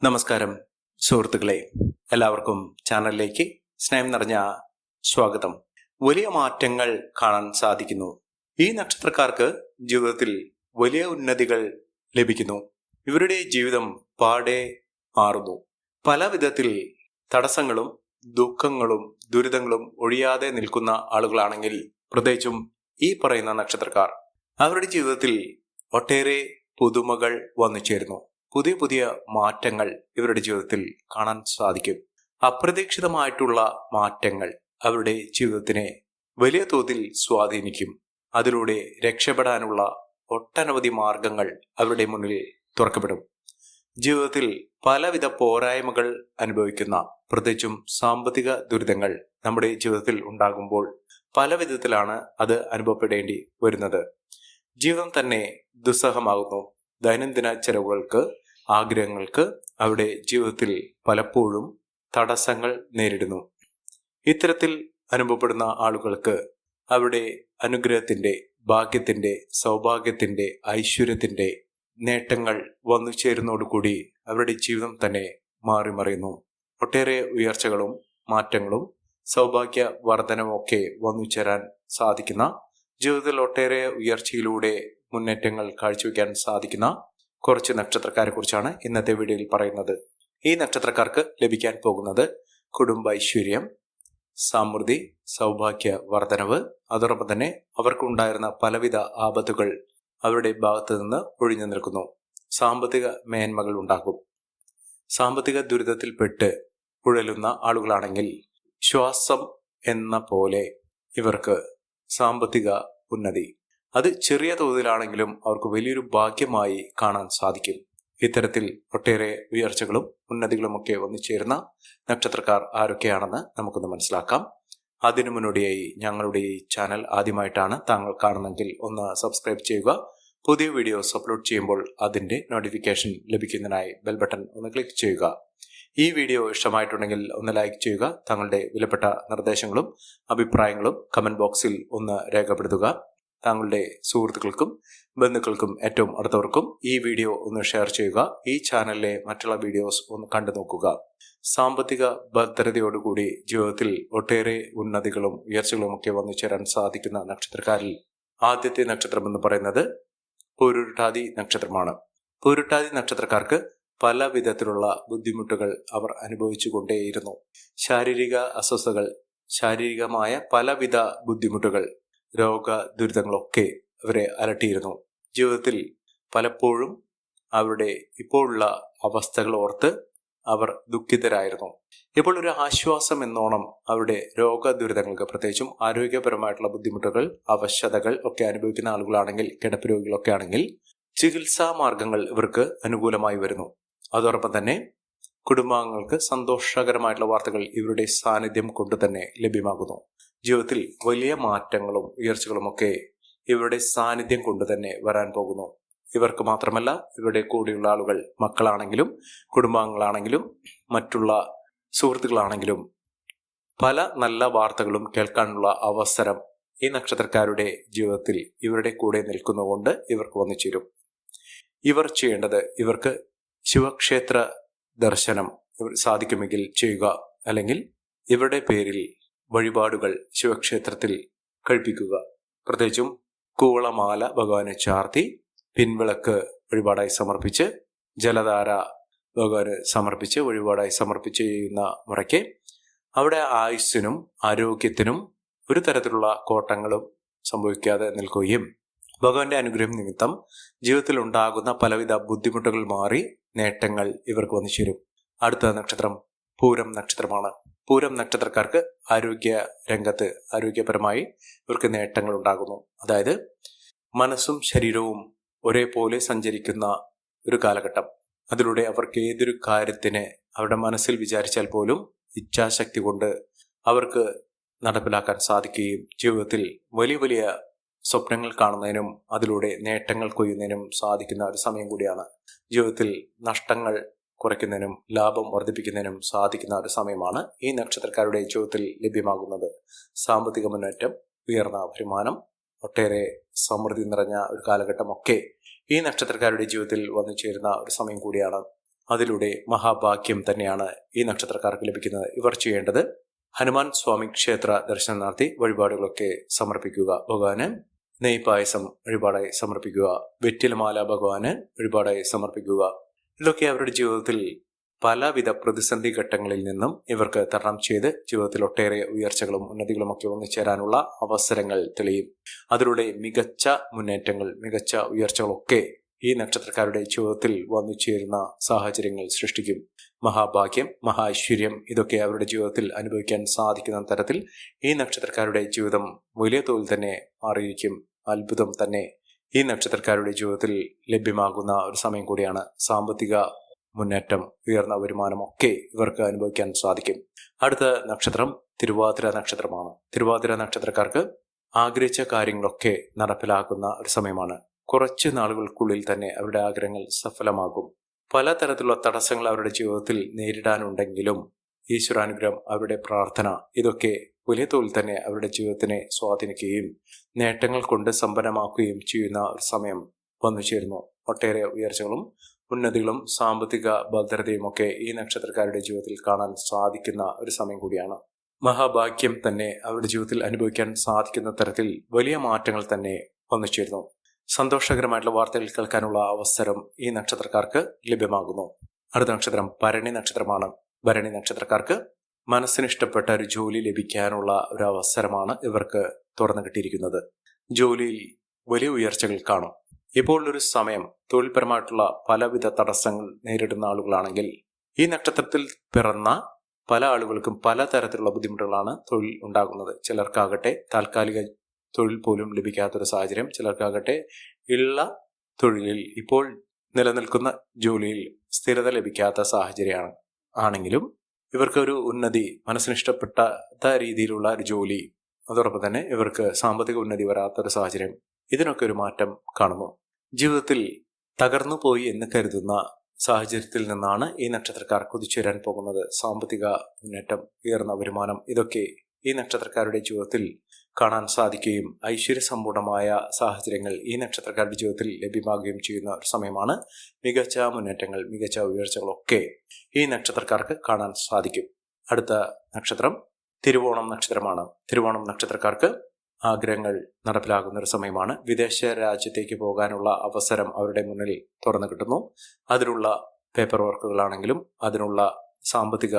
നമസ്കാരം സുഹൃത്തുക്കളെ, എല്ലാവർക്കും ചാനലിലേക്ക് സ്നേഹം നിറഞ്ഞ സ്വാഗതം. വലിയ മാറ്റങ്ങൾ കാണാൻ സാധിക്കുന്നു. ഈ നക്ഷത്രക്കാർക്ക് ജീവിതത്തിൽ വലിയ ഉന്നതികൾ ലഭിക്കുന്നു. ഇവരുടെ ജീവിതം പാടെ മാറുന്നു. പല വിധത്തിൽ തടസ്സങ്ങളും ദുഃഖങ്ങളും ദുരിതങ്ങളും ഒഴിയാതെ നിൽക്കുന്ന ആളുകളാണെങ്കിൽ, പ്രത്യേകിച്ചും ഈ പറയുന്ന നക്ഷത്രക്കാർ, അവരുടെ ജീവിതത്തിൽ ഒട്ടേറെ പുതുമകൾ വന്നു ചേരുന്നു. പുതിയ പുതിയ മാറ്റങ്ങൾ ഇവരുടെ ജീവിതത്തിൽ കാണാൻ സാധിക്കും. അപ്രതീക്ഷിതമായിട്ടുള്ള മാറ്റങ്ങൾ അവരുടെ ജീവിതത്തിനെ വലിയ തോതിൽ സ്വാധീനിക്കും. അതിലൂടെ രക്ഷപ്പെടാനുള്ള ഒട്ടനവധി മാർഗങ്ങൾ അവരുടെ മുന്നിൽ തുറക്കപ്പെടും. ജീവിതത്തിൽ പലവിധ പോരായ്മകൾ അനുഭവിക്കുന്ന, പ്രത്യേകിച്ചും സാമ്പത്തിക ദുരിതങ്ങൾ നമ്മുടെ ജീവിതത്തിൽ ഉണ്ടാകുമ്പോൾ പല വിധത്തിലാണ് അത് അനുഭവപ്പെടേണ്ടി വരുന്നത്. ജീവിതം തന്നെ ദുസ്സഹമാകുന്നു. ദൈനംദിന ചെലവുകൾക്ക്, ആഗ്രഹങ്ങൾക്ക് അവരുടെ ജീവിതത്തിൽ പലപ്പോഴും തടസ്സങ്ങൾ നേരിടുന്നു. ഇത്തരത്തിൽ അനുഭവപ്പെടുന്ന ആളുകൾക്ക് അവരുടെ അനുഗ്രഹത്തിന്റെ, ഭാഗ്യത്തിന്റെ, സൗഭാഗ്യത്തിന്റെ, ഐശ്വര്യത്തിന്റെ നേട്ടങ്ങൾ വന്നു ചേരുന്നതോടുകൂടി അവരുടെ ജീവിതം തന്നെ മാറിമറിയുന്നു. ഒട്ടേറെ ഉയർച്ചകളും മാറ്റങ്ങളും സൗഭാഗ്യ വർധനവും ഒക്കെ വന്നു ചേരാൻ സാധിക്കുന്ന, ജീവിതത്തിൽ ഒട്ടേറെ ഉയർച്ചയിലൂടെ മുന്നേറ്റങ്ങൾ കാഴ്ചവെക്കാൻ സാധിക്കുന്ന കുറച്ച് നക്ഷത്രക്കാരെ കുറിച്ചാണ് ഇന്നത്തെ വീഡിയോയിൽ പറയുന്നത്. ഈ നക്ഷത്രക്കാർക്ക് ലഭിക്കാൻ പോകുന്നത് കുടുംബ ഐശ്വര്യം, സമൃദ്ധി, സൗഭാഗ്യ വർധനവ്, അതോടൊപ്പം തന്നെ അവർക്കുണ്ടായിരുന്ന പലവിധ ആപത്തുകൾ അവരുടെ ഭാഗത്തു നിന്ന് ഒഴിഞ്ഞു നിൽക്കുന്നു. സാമ്പത്തിക മേന്മകൾ ഉണ്ടാകും. സാമ്പത്തിക ദുരിതത്തിൽപ്പെട്ട് ഉഴലുന്ന ആളുകളാണെങ്കിൽ ശ്വാസം എന്ന പോലെ ഇവർക്ക് സാമ്പത്തിക ഉന്നതി, അത് ചെറിയ തോതിലാണെങ്കിലും അവർക്ക് വലിയൊരു ഭാഗ്യമായി കാണാൻ സാധിക്കും. ഇത്തരത്തിൽ ഒട്ടേറെ ഉയർച്ചകളും ഉന്നതികളും ഒക്കെ വന്നു ചേരുന്ന നക്ഷത്രക്കാർ ആരൊക്കെയാണെന്ന് നമുക്കൊന്ന് മനസ്സിലാക്കാം. അതിനു മുന്നോടിയായി ഞങ്ങളുടെ ഈ ചാനൽ ആദ്യമായിട്ടാണ് താങ്കൾ കാണുന്നെങ്കിൽ ഒന്ന് സബ്സ്ക്രൈബ് ചെയ്യുക. പുതിയ വീഡിയോസ് അപ്ലോഡ് ചെയ്യുമ്പോൾ അതിന്റെ നോട്ടിഫിക്കേഷൻ ലഭിക്കുന്നതിനായി ബെൽ ബട്ടൺ ഒന്ന് ക്ലിക്ക് ചെയ്യുക. ഈ വീഡിയോ ഇഷ്ടമായിട്ടുണ്ടെങ്കിൽ ഒന്ന് ലൈക്ക് ചെയ്യുക. താങ്കളുടെ വിലപ്പെട്ട നിർദ്ദേശങ്ങളും അഭിപ്രായങ്ങളും കമന്റ് ബോക്സിൽ ഒന്ന് രേഖപ്പെടുത്തുക. താങ്കളുടെ സുഹൃത്തുക്കൾക്കും ബന്ധുക്കൾക്കും ഏറ്റവും അടുത്തവർക്കും ഈ വീഡിയോ ഒന്ന് ഷെയർ ചെയ്യുക. ഈ ചാനലിലെ മറ്റുള്ള വീഡിയോസ് ഒന്ന് കണ്ടു നോക്കുക. സാമ്പത്തിക ഭദ്രതയോടുകൂടി ജീവിതത്തിൽ ഒട്ടേറെ ഉന്നതികളും ഉയർച്ചകളും ഒക്കെ വന്നു ചേരാൻ സാധിക്കുന്ന നക്ഷത്രക്കാരിൽ ആദ്യത്തെ നക്ഷത്രം എന്ന് പറയുന്നത് പൂരുരുട്ടാതി നക്ഷത്രമാണ്. പൂരുരുട്ടാതി നക്ഷത്രക്കാർക്ക് പല വിധത്തിലുള്ള ബുദ്ധിമുട്ടുകൾ അവർ അനുഭവിച്ചു കൊണ്ടേയിരുന്നു. ശാരീരിക അസ്വസ്ഥതകൾ, ശാരീരികമായ പലവിധ ബുദ്ധിമുട്ടുകൾ, രോഗ ദുരിതങ്ങളൊക്കെ അവരെ അലട്ടിയിരുന്നു. ജീവിതത്തിൽ പലപ്പോഴും അവരുടെ ഇപ്പോഴുള്ള അവസ്ഥകൾ ഓർത്ത് അവർ ദുഃഖിതരായിരുന്നു. ഇപ്പോൾ ഒരു ആശ്വാസം എന്നോണം അവരുടെ രോഗ ദുരിതങ്ങൾക്ക്, പ്രത്യേകിച്ചും ആരോഗ്യപരമായിട്ടുള്ള ബുദ്ധിമുട്ടുകൾ, അവശതകൾ ഒക്കെ അനുഭവിക്കുന്ന ആളുകളാണെങ്കിൽ, കിടപ്പ് രോഗികളൊക്കെ ആണെങ്കിൽ ചികിത്സാ മാർഗങ്ങൾ ഇവർക്ക് അനുകൂലമായി വരുന്നു. അതോടൊപ്പം തന്നെ കുടുംബാംഗങ്ങൾക്ക് സന്തോഷകരമായിട്ടുള്ള വാർത്തകൾ ഇവരുടെ സാന്നിധ്യം കൊണ്ട് തന്നെ ലഭ്യമാകുന്നു. ജീവിതത്തിൽ വലിയ മാറ്റങ്ങളും ഉയർച്ചകളും ഒക്കെ ഇവരുടെ സാന്നിധ്യം കൊണ്ട് തന്നെ വരാൻ പോകുന്നു. ഇവർക്ക് മാത്രമല്ല, ഇവരുടെ കൂടെയുള്ള ആളുകൾ, മക്കളാണെങ്കിലും കുടുംബാംഗങ്ങളാണെങ്കിലും മറ്റുള്ള സുഹൃത്തുക്കളാണെങ്കിലും പല നല്ല വാർത്തകളും കേൾക്കാനുള്ള അവസരം ഈ നക്ഷത്രക്കാരുടെ ജീവിതത്തിൽ ഇവരുടെ കൂടെ നിൽക്കുന്നതുകൊണ്ട് ഇവർക്ക് വന്നു ചേരും. ഇവർ ചെയ്യേണ്ടത്, ഇവർക്ക് ശിവക്ഷേത്ര ദർശനം സാധിക്കുമെങ്കിൽ ചെയ്യുക, അല്ലെങ്കിൽ ഇവരുടെ പേരിൽ വഴിപാടുകൾ ശിവക്ഷേത്രത്തിൽ കഴിപ്പിക്കുക. പ്രത്യേകിച്ചും കൂവളമാല ഭഗവാന് ചാർത്തി, പിൻവിളക്ക് വഴിപാടായി സമർപ്പിച്ച്, ജലധാര ഭഗവാന് സമർപ്പിച്ച് വഴിപാടായി സമർപ്പിച്ച് ചെയ്യുന്ന മുറയ്ക്ക് അവിടെ ആയുസ്സിനും ആരോഗ്യത്തിനും ഒരു തരത്തിലുള്ള കോട്ടങ്ങളും സംഭവിക്കാതെ നിൽക്കുകയും ഭഗവാന്റെ അനുഗ്രഹം നിമിത്തം ജീവിതത്തിൽ ഉണ്ടാകുന്ന പലവിധ ബുദ്ധിമുട്ടുകൾ മാറി നേട്ടങ്ങൾ ഇവർക്ക് വന്നു ചേരും. അടുത്ത നക്ഷത്രം പൂരം നക്ഷത്രമാണ്. പൂരം നക്ഷത്രക്കാർക്ക് ആരോഗ്യ രംഗത്ത്, ആരോഗ്യപരമായി ഇവർക്ക് നേട്ടങ്ങൾ ഉണ്ടാകുന്നു. അതായത് മനസ്സും ശരീരവും ഒരേപോലെ സഞ്ചരിക്കുന്ന ഒരു കാലഘട്ടം. അതിലൂടെ അവർക്ക് ഏതൊരു കാര്യത്തിന് അവരുടെ മനസ്സിൽ വിചാരിച്ചാൽ പോലും ഇച്ഛാശക്തി കൊണ്ട് അവർക്ക് നടപ്പിലാക്കാൻ സാധിക്കുകയും ജീവിതത്തിൽ വലിയ വലിയ സ്വപ്നങ്ങൾ കാണുന്നതിനും അതിലൂടെ നേട്ടങ്ങൾ കൊയ്യുന്നതിനും സാധിക്കുന്ന ഒരു സമയം കൂടിയാണ്. ജീവിതത്തിൽ നഷ്ടങ്ങൾ കുറയ്ക്കുന്നതിനും ലാഭം വർദ്ധിപ്പിക്കുന്നതിനും സാധിക്കുന്ന ഒരു സമയമാണ് ഈ നക്ഷത്രക്കാരുടെ ജീവിതത്തിൽ ലഭ്യമാകുന്നത്. സാമ്പത്തിക മുന്നേറ്റം, ഉയർന്ന വരുമാനം, ഒട്ടേറെ സമൃദ്ധി നിറഞ്ഞ ഒരു കാലഘട്ടമൊക്കെ ഈ നക്ഷത്രക്കാരുടെ ജീവിതത്തിൽ വന്നു ചേരുന്ന ഒരു സമയം കൂടിയാണ്. അതിലൂടെ മഹാഭാഗ്യം തന്നെയാണ് ഈ നക്ഷത്രക്കാർക്ക് ലഭിക്കുന്നത്. ഇവർ ചെയ്യേണ്ടത് ഹനുമാൻ സ്വാമി ക്ഷേത്ര ദർശനം നടത്തി വഴിപാടുകളൊക്കെ സമർപ്പിക്കുക. ഭഗവാന് നെയ്പായസം വഴിപാടായി സമർപ്പിക്കുക. വെറ്റിലമാല ഭഗവാന് വഴിപാടായി സമർപ്പിക്കുക. ഇതൊക്കെ അവരുടെ ജീവിതത്തിൽ പലവിധ പ്രതിസന്ധി ഘട്ടങ്ങളിൽ നിന്നും ഇവർക്ക് തരണം ചെയ്ത് ജീവിതത്തിൽ ഒട്ടേറെ ഉയർച്ചകളും ഉന്നതികളും ഒക്കെ ഒന്നിച്ചേരാനുള്ള അവസരങ്ങൾ തെളിയും. അതിലൂടെ മികച്ച മുന്നേറ്റങ്ങൾ, മികച്ച ഉയർച്ചകളൊക്കെ ഈ നക്ഷത്രക്കാരുടെ ജീവിതത്തിൽ വന്നു ചേരുന്ന സാഹചര്യങ്ങൾ സൃഷ്ടിക്കും. മഹാഭാഗ്യം, മഹാഐശ്വര്യം ഇതൊക്കെ അവരുടെ ജീവിതത്തിൽ അനുഭവിക്കാൻ സാധിക്കുന്ന തരത്തിൽ ഈ നക്ഷത്രക്കാരുടെ ജീവിതം വലിയ തോതിൽ തന്നെ മാറിയിരിക്കും. അത്ഭുതം തന്നെ ഈ നക്ഷത്രക്കാരുടെ ജീവിതത്തിൽ ലഭ്യമാകുന്ന ഒരു സമയം കൂടിയാണ്. സാമ്പത്തിക മുന്നേറ്റം, ഉയർന്ന വരുമാനമൊക്കെ ഇവർക്ക് അനുഭവിക്കാൻ സാധിക്കും. അടുത്ത നക്ഷത്രം തിരുവാതിര നക്ഷത്രമാണ്. തിരുവാതിര നക്ഷത്രക്കാർക്ക് ആഗ്രഹിച്ച കാര്യങ്ങളൊക്കെ നടപ്പിലാക്കുന്ന ഒരു സമയമാണ്. കുറച്ച് നാളുകൾക്കുള്ളിൽ തന്നെ അവരുടെ ആഗ്രഹങ്ങൾ സഫലമാകും. പലതരത്തിലുള്ള തടസ്സങ്ങൾ അവരുടെ ജീവിതത്തിൽ നേരിടാനുണ്ടെങ്കിലും ഈശ്വരാനുഗ്രഹം, അവരുടെ പ്രാർത്ഥന ഇതൊക്കെ വലിയ തോതിൽ തന്നെ അവരുടെ ജീവിതത്തിനെ സ്വാധീനിക്കുകയും നേട്ടങ്ങൾ കൊണ്ട് സമ്പന്നമാക്കുകയും ചെയ്യുന്ന ഒരു സമയം വന്നു ചേരുന്നു. ഒട്ടേറെ ഉയർച്ചകളും ഉന്നതികളും സാമ്പത്തിക ഭദ്രതയും ഒക്കെ ഈ നക്ഷത്രക്കാരുടെ ജീവിതത്തിൽ കാണാൻ സാധിക്കുന്ന ഒരു സമയം കൂടിയാണ്. മഹാഭാഗ്യം തന്നെ അവരുടെ ജീവിതത്തിൽ അനുഭവിക്കാൻ സാധിക്കുന്ന തരത്തിൽ വലിയ മാറ്റങ്ങൾ തന്നെ വന്നു ചേരുന്നു. സന്തോഷകരമായിട്ടുള്ള വാർത്തകൾ കേൾക്കാനുള്ള അവസരം ഈ നക്ഷത്രക്കാർക്ക് ലഭ്യമാകുന്നു. അടുത്ത നക്ഷത്രം ഭരണി നക്ഷത്രമാണ്. ഭരണി നക്ഷത്രക്കാർക്ക് മനസ്സിനിഷ്ടപ്പെട്ട ഒരു ജോലി ലഭിക്കാനുള്ള ഒരു അവസരമാണ് ഇവർക്ക് തുറന്നു കിട്ടിയിരിക്കുന്നത്. ജോലിയിൽ വലിയ ഉയർച്ചകൾ കാണും. ഇപ്പോൾ ഒരു സമയം തൊഴിൽപരമായിട്ടുള്ള പലവിധ തടസ്സങ്ങൾ നേരിടുന്ന ആളുകളാണെങ്കിൽ ഈ നക്ഷത്രത്തിൽ പിറന്ന പല ആളുകൾക്കും പലതരത്തിലുള്ള ബുദ്ധിമുട്ടുകളാണ് തൊഴിൽ ഉണ്ടാകുന്നത്. ചിലർക്കാകട്ടെ താൽക്കാലിക തൊഴിൽ പോലും ലഭിക്കാത്തൊരു സാഹചര്യം, ചിലർക്കാകട്ടെ ഉള്ള തൊഴിലിൽ ഇപ്പോൾ നിലനിൽക്കുന്ന ജോലിയിൽ സ്ഥിരത ലഭിക്കാത്ത സാഹചര്യമാണ്. ആണെങ്കിലും ഇവർക്കൊരു ഉന്നതി, മനസ്സിനിഷ്ടപ്പെട്ട രീതിയിലുള്ള ഒരു ജോലി, അതോടൊപ്പം തന്നെ ഇവർക്ക് സാമ്പത്തിക ഉന്നതി വരാത്തൊരു സാഹചര്യം, ഇതിനൊക്കെ ഒരു മാറ്റം കാണുന്നു. ജീവിതത്തിൽ തകർന്നു പോയി എന്ന് കരുതുന്ന സാഹചര്യത്തിൽ നിന്നാണ് ഈ നക്ഷത്രക്കാർ കുതിച്ചുവരാൻ പോകുന്നത്. സാമ്പത്തിക മുന്നേറ്റം, ഉയർന്ന വരുമാനം ഇതൊക്കെ ഈ നക്ഷത്രക്കാരുടെ ജീവിതത്തിൽ കാണാൻ സാധിക്കുകയും ഐശ്വര്യസമ്പൂർണമായ സാഹചര്യങ്ങൾ ഈ നക്ഷത്രക്കാരുടെ ജീവിതത്തിൽ ലഭ്യമാകുകയും ചെയ്യുന്ന ഒരു സമയമാണ്. മികച്ച മുന്നേറ്റങ്ങൾ, മികച്ച ഉയർച്ചകളൊക്കെ ഈ നക്ഷത്രക്കാർക്ക് കാണാൻ സാധിക്കും. അടുത്ത നക്ഷത്രം തിരുവോണം നക്ഷത്രമാണ്. തിരുവോണം നക്ഷത്രക്കാർക്ക് ആഗ്രഹങ്ങൾ നടപ്പിലാകുന്ന ഒരു സമയമാണ്. വിദേശ രാജ്യത്തേക്ക് പോകാനുള്ള അവസരം അവരുടെ മുന്നിൽ തുറന്നു കിട്ടുന്നു. അതിനുള്ള പേപ്പർ വർക്കുകളാണെങ്കിലും അതിനുള്ള സാമ്പത്തിക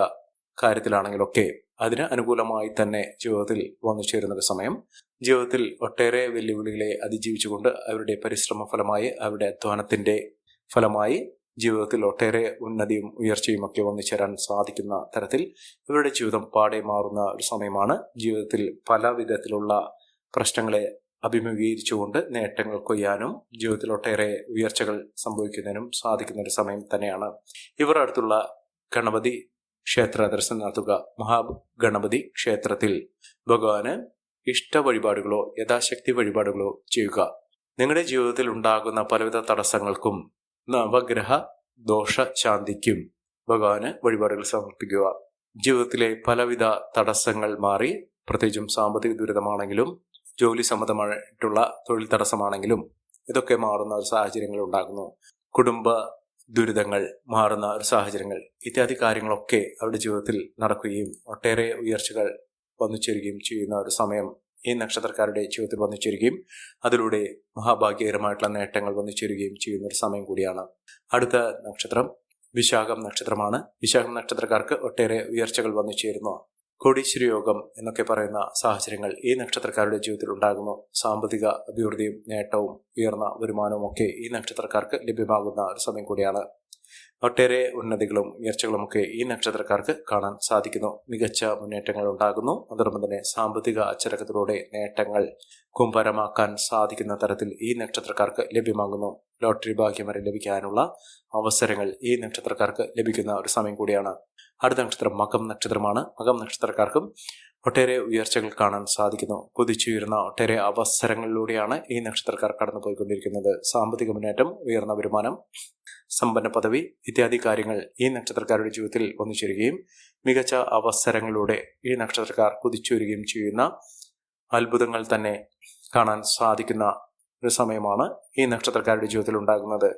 കാര്യത്തിലാണെങ്കിലും ഒക്കെ അതിന് അനുകൂലമായി തന്നെ ജീവിതത്തിൽ വന്നു ചേരുന്ന ഒരു സമയം. ജീവിതത്തിൽ ഒട്ടേറെ വെല്ലുവിളികളെ അതിജീവിച്ചുകൊണ്ട് അവരുടെ പരിശ്രമ ഫലമായി, അവരുടെ അധ്വാനത്തിന്റെ ഫലമായി ജീവിതത്തിൽ ഒട്ടേറെ ഉന്നതിയും ഉയർച്ചയും ഒക്കെ വന്നു ചേരാൻ സാധിക്കുന്ന തരത്തിൽ ഇവരുടെ ജീവിതം പാടെ മാറുന്ന ഒരു സമയമാണ്. ജീവിതത്തിൽ പല വിധത്തിലുള്ള പ്രശ്നങ്ങളെ അഭിമുഖീകരിച്ചുകൊണ്ട് നേട്ടങ്ങൾ കൊയ്യാനും ജീവിതത്തിൽ ഒട്ടേറെ ഉയർച്ചകൾ സംഭവിക്കുന്നതിനും സാധിക്കുന്ന ഒരു സമയം തന്നെയാണ്. ഇവർ അടുത്തുള്ള ഗണപതി ക്ഷേത്ര ദർശനം നടത്തുക. മഹാഗണപതി ക്ഷേത്രത്തിൽ ഭഗവാന് ഇഷ്ട വഴിപാടുകളോ യഥാശക്തി വഴിപാടുകളോ ചെയ്യുക. നിങ്ങളുടെ ജീവിതത്തിൽ ഉണ്ടാകുന്ന പലവിധ തടസ്സങ്ങൾക്കും നവഗ്രഹ ദോഷ ശാന്തിക്കും ഭഗവാന് വഴിപാടുകൾ സമർപ്പിക്കുക. ജീവിതത്തിലെ പലവിധ തടസ്സങ്ങൾ മാറി, പ്രത്യേകിച്ചും സാമ്പത്തിക ദുരിതമാണെങ്കിലും ജോലി സംബന്ധമായിട്ടുള്ള തൊഴിൽ തടസ്സമാണെങ്കിലും ഇതൊക്കെ മാറുന്ന ഒരു സാഹചര്യങ്ങൾ ഉണ്ടാകുന്നു. കുടുംബ ദുരിതങ്ങൾ മാറുന്ന ഒരു സാഹചര്യങ്ങൾ ഇത്യാദി കാര്യങ്ങളൊക്കെ അവരുടെ ജീവിതത്തിൽ നടക്കുകയും ഒട്ടേറെ ഉയർച്ചകൾ വന്നു ചേരുകയും ചെയ്യുന്ന ഒരു സമയം ഈ നക്ഷത്രക്കാരുടെ ജീവിതത്തിൽ വന്നു ചേരുകയും അതിലൂടെ മഹാഭാഗ്യകരമായിട്ടുള്ള നേട്ടങ്ങൾ വന്നു ചേരുകയും ചെയ്യുന്ന ഒരു സമയം കൂടിയാണ്. അടുത്ത നക്ഷത്രം വിശാഖം നക്ഷത്രമാണ്. വിശാഖം നക്ഷത്രക്കാർക്ക് ഒട്ടേറെ ഉയർച്ചകൾ വന്നു ചേരുന്നു. കോടീശ്വര യോഗം എന്നൊക്കെ പറയുന്ന സാഹചര്യങ്ങൾ ഈ നക്ഷത്രക്കാരുടെ ജീവിതത്തിൽ ഉണ്ടാകുന്നു. സാമ്പത്തിക അഭിവൃദ്ധിയും നേട്ടവും ഉയർന്ന വരുമാനവും ഒക്കെ ഈ നക്ഷത്രക്കാർക്ക് ലഭ്യമാകുന്ന ഒരു സമയം കൂടിയാണ്. ഒട്ടേറെ ഉന്നതികളും ഉയർച്ചകളും ഒക്കെ ഈ നക്ഷത്രക്കാർക്ക് കാണാൻ സാധിക്കുന്നു. മികച്ച മുന്നേറ്റങ്ങൾ ഉണ്ടാകുന്നു. അതോടൊപ്പം തന്നെ സാമ്പത്തിക അച്ചടക്കത്തിലൂടെ നേട്ടങ്ങൾ കുംഭരമാക്കാൻ സാധിക്കുന്ന തരത്തിൽ ഈ നക്ഷത്രക്കാർക്ക് ലഭ്യമാകുന്നു. ലോട്ടറി ഭാഗ്യം വരെ ലഭിക്കാനുള്ള അവസരങ്ങൾ ഈ നക്ഷത്രക്കാർക്ക് ലഭിക്കുന്ന ഒരു സമയം കൂടിയാണ്. അടുത്ത നക്ഷത്രം മകം നക്ഷത്രമാണ്. മകം നക്ഷത്രക്കാർക്കും ഒട്ടേറെ ഉയർച്ചകൾ കാണാൻ സാധിക്കുന്നു. കുതിച്ചുയരുന്ന ഒട്ടേറെ അവസരങ്ങളിലൂടെയാണ് ഈ നക്ഷത്രക്കാർ കടന്നു പോയിക്കൊണ്ടിരിക്കുന്നത്. സാമ്പത്തിക മുന്നേറ്റം, ഉയർന്ന വരുമാനം, സമ്പന്ന പദവി ഇത്യാദി കാര്യങ്ങൾ ഈ നക്ഷത്രക്കാരുടെ ജീവിതത്തിൽ വന്നു ചേരുകയും മികച്ച അവസരങ്ങളിലൂടെ ഈ നക്ഷത്രക്കാർ കുതിച്ചുയരുകയും ചെയ്യുന്ന അത്ഭുതങ്ങൾ തന്നെ കാണാൻ സാധിക്കുന്ന ഒരു സമയമാണ് ഈ നക്ഷത്രക്കാരുടെ ജീവിതത്തിൽ ഉണ്ടാകുന്നത്.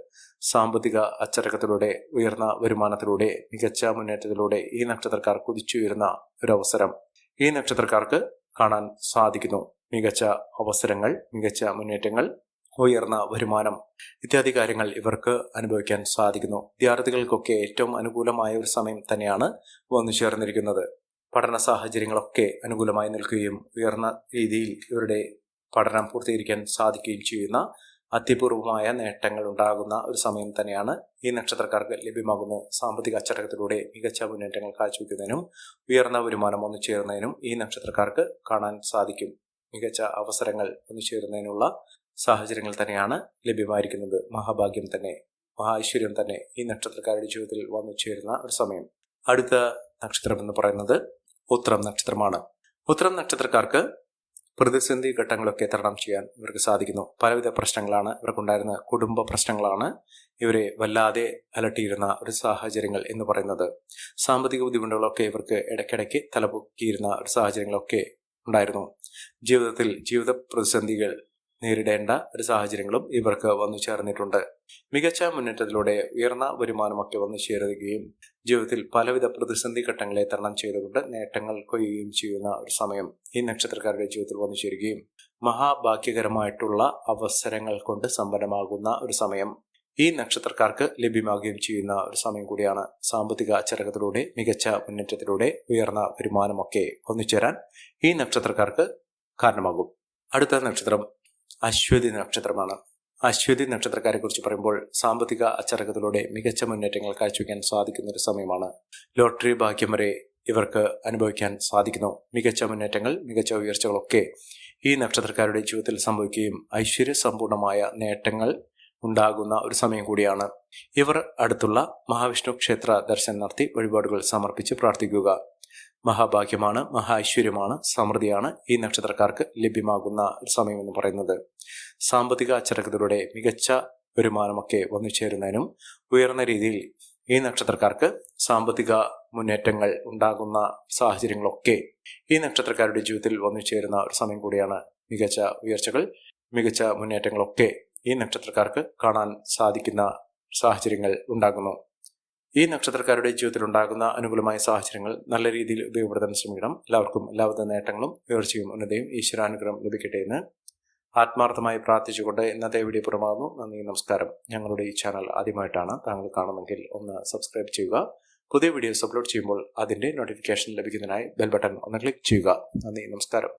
സാമ്പത്തിക അച്ചടക്കത്തിലൂടെ, ഉയർന്ന വരുമാനത്തിലൂടെ, മികച്ച മുന്നേറ്റത്തിലൂടെ ഈ നക്ഷത്രക്കാർ കുതിച്ചുയരുന്ന ഒരു അവസരം ഈ നക്ഷത്രക്കാർക്ക് കാണാൻ സാധിക്കുന്നു. മികച്ച അവസരങ്ങൾ, മികച്ച മുന്നേറ്റങ്ങൾ, ഉയർന്ന വരുമാനം ഇത്യാദി കാര്യങ്ങൾ ഇവർക്ക് അനുഭവിക്കാൻ സാധിക്കുന്നു. വിദ്യാർത്ഥികൾക്കൊക്കെ ഏറ്റവും അനുകൂലമായ ഒരു സമയം തന്നെയാണ് വന്നു ചേർന്നിരിക്കുന്നത്. പഠന സാഹചര്യങ്ങളൊക്കെ അനുകൂലമായി നിൽക്കുകയും ഉയർന്ന രീതിയിൽ ഇവരുടെ പഠനം പൂർത്തീകരിക്കാൻ സാധിക്കുകയും ചെയ്യുന്ന അത്യപൂർവമായ നേട്ടങ്ങൾ ഉണ്ടാകുന്ന ഒരു സമയം തന്നെയാണ് ഈ നക്ഷത്രക്കാർക്ക് ലഭ്യമാകുന്നത്. സാമ്പത്തിക അച്ചടക്കത്തിലൂടെ മികച്ച മുന്നേറ്റങ്ങൾ കാഴ്ചവെക്കുന്നതിനും ഉയർന്ന വരുമാനം ഒന്നു ചേരുന്നതിനും ഈ നക്ഷത്രക്കാർക്ക് കാണാൻ സാധിക്കും. മികച്ച അവസരങ്ങൾ ഒന്നു ചേരുന്നതിനുള്ള സാഹചര്യങ്ങൾ തന്നെയാണ് ലഭ്യമായിരിക്കുന്നത്. മഹാഭാഗ്യം തന്നെ, മഹാഐശ്വര്യം തന്നെ ഈ നക്ഷത്രക്കാരുടെ ജീവിതത്തിൽ വന്നു ചേരുന്ന ഒരു സമയം. അടുത്ത നക്ഷത്രം എന്ന് പറയുന്നത് ഉത്രം നക്ഷത്രമാണ്. ഉത്രം നക്ഷത്രക്കാർക്ക് പ്രതിസന്ധി ഘട്ടങ്ങളൊക്കെ തരണം ചെയ്യാൻ ഇവർക്ക് സാധിക്കുന്നു. പലവിധ പ്രശ്നങ്ങളാണ് ഇവർക്കുണ്ടായിരുന്ന കുടുംബ പ്രശ്നങ്ങളാണ് ഇവരെ വല്ലാതെ അലട്ടിയിരുന്ന ഒരു സാഹചര്യങ്ങൾ എന്ന് പറയുന്നത്. സാമ്പത്തിക ബുദ്ധിമുട്ടുകളൊക്കെ ഇവർക്ക് ഇടയ്ക്കിടയ്ക്ക് തലപൊക്കിയിരുന്ന ഒരു സാഹചര്യങ്ങളൊക്കെ ഉണ്ടായിരുന്നു. ജീവിത പ്രതിസന്ധികൾ നേരിടേണ്ട ഒരു സാഹചര്യങ്ങളും ഇവർക്ക് വന്നു ചേർന്നിട്ടുണ്ട്. മികച്ച മുന്നേറ്റത്തിലൂടെ ഉയർന്ന വരുമാനമൊക്കെ വന്നു ചേരുകയും ജീവിതത്തിൽ പലവിധ പ്രതിസന്ധി ഘട്ടങ്ങളെ തരണം ചെയ്തുകൊണ്ട് നേട്ടങ്ങൾ കൊയ്യുകയും ചെയ്യുന്ന ഒരു സമയം ഈ നക്ഷത്രക്കാരുടെ ജീവിതത്തിൽ വന്നു ചേരുകയും മഹാഭാഗ്യകരമായിട്ടുള്ള അവസരങ്ങൾ കൊണ്ട് സമ്പന്നമാകുന്ന ഒരു സമയം ഈ നക്ഷത്രക്കാർക്ക് ലഭ്യമാകുകയും ചെയ്യുന്ന ഒരു സമയം കൂടിയാണ്. സാമ്പത്തിക അച്ചടക്കത്തിലൂടെ, മികച്ച മുന്നേറ്റത്തിലൂടെ ഉയർന്ന വരുമാനമൊക്കെ ഒന്നുചേരാൻ ഈ നക്ഷത്രക്കാർക്ക് കാരണമാകും. അടുത്ത നക്ഷത്രം അശ്വതി നക്ഷത്രമാണ്. അശ്വതി നക്ഷത്രക്കാരെ കുറിച്ച് പറയുമ്പോൾ സാമ്പത്തിക അച്ചടക്കത്തിലൂടെ മികച്ച മുന്നേറ്റങ്ങൾ കാഴ്ചവെക്കാൻ സാധിക്കുന്ന ഒരു സമയമാണ്. ലോട്ടറി ഭാഗ്യം വരെ ഇവർക്ക് അനുഭവിക്കാൻ സാധിക്കുന്നു. മികച്ച മുന്നേറ്റങ്ങൾ, മികച്ച ഉയർച്ചകളൊക്കെ ഈ നക്ഷത്രക്കാരുടെ ജീവിതത്തിൽ സംഭവിക്കുകയും ഐശ്വര്യ സമ്പൂർണമായ നേട്ടങ്ങൾ ഉണ്ടാകുന്ന ഒരു സമയം കൂടിയാണ്. ഇവർ അടുത്തുള്ള മഹാവിഷ്ണു ക്ഷേത്ര ദർശനം നടത്തി വഴിപാടുകൾ സമർപ്പിച്ച് പ്രാർത്ഥിക്കുക. മഹാഭാഗ്യമാണ്, മഹാ ഐശ്വര്യമാണ്, സമൃദ്ധിയാണ് ഈ നക്ഷത്രക്കാർക്ക് ലഭ്യമാകുന്ന ഒരു സമയം എന്ന് പറയുന്നത്. സാമ്പത്തിക അച്ചടക്കത്തിലൂടെ മികച്ച വരുമാനമൊക്കെ വന്നു ചേരുന്നതിനും ഉയർന്ന രീതിയിൽ ഈ നക്ഷത്രക്കാർക്ക് സാമ്പത്തിക മുന്നേറ്റങ്ങൾ ഉണ്ടാകുന്ന സാഹചര്യങ്ങളൊക്കെ ഈ നക്ഷത്രക്കാരുടെ ജീവിതത്തിൽ വന്നു ചേരുന്ന ഒരു സമയം കൂടിയാണ്. മികച്ച ഉയർച്ചകൾ, മികച്ച മുന്നേറ്റങ്ങളൊക്കെ ഈ നക്ഷത്രക്കാർക്ക് കാണാൻ സാധിക്കുന്ന സാഹചര്യങ്ങൾ ഉണ്ടാകുന്നു. ഈ നക്ഷത്രക്കാരുടെ ജീവിതത്തിൽ ഉണ്ടാകുന്ന അനുകൂലമായ സാഹചര്യങ്ങൾ നല്ല രീതിയിൽ ഉപയോഗപ്പെടുത്താൻ ശ്രമിക്കണം. എല്ലാവർക്കും എല്ലാവിധ നേട്ടങ്ങളും ഉയർച്ചയും ഉന്നതയും ഈശ്വരാനുഗ്രഹം ലഭിക്കട്ടെ എന്ന് ആത്മാർത്ഥമായി പ്രാർത്ഥിച്ചുകൊണ്ട് ഇന്നത്തെ വീഡിയോ പുറമാകുന്നു. നന്ദി, നമസ്കാരം. ഞങ്ങളുടെ ഈ ചാനൽ ആദ്യമായിട്ടാണ് താങ്കൾ കാണുമെങ്കിൽ ഒന്ന് സബ്സ്ക്രൈബ് ചെയ്യുക. പുതിയ വീഡിയോസ് അപ്ലോഡ് ചെയ്യുമ്പോൾ അതിന്റെ നോട്ടിഫിക്കേഷൻ ലഭിക്കുന്നതിനായി ബെൽ ബട്ടൺ ഒന്ന് ക്ലിക്ക് ചെയ്യുക. നന്ദി, നമസ്കാരം.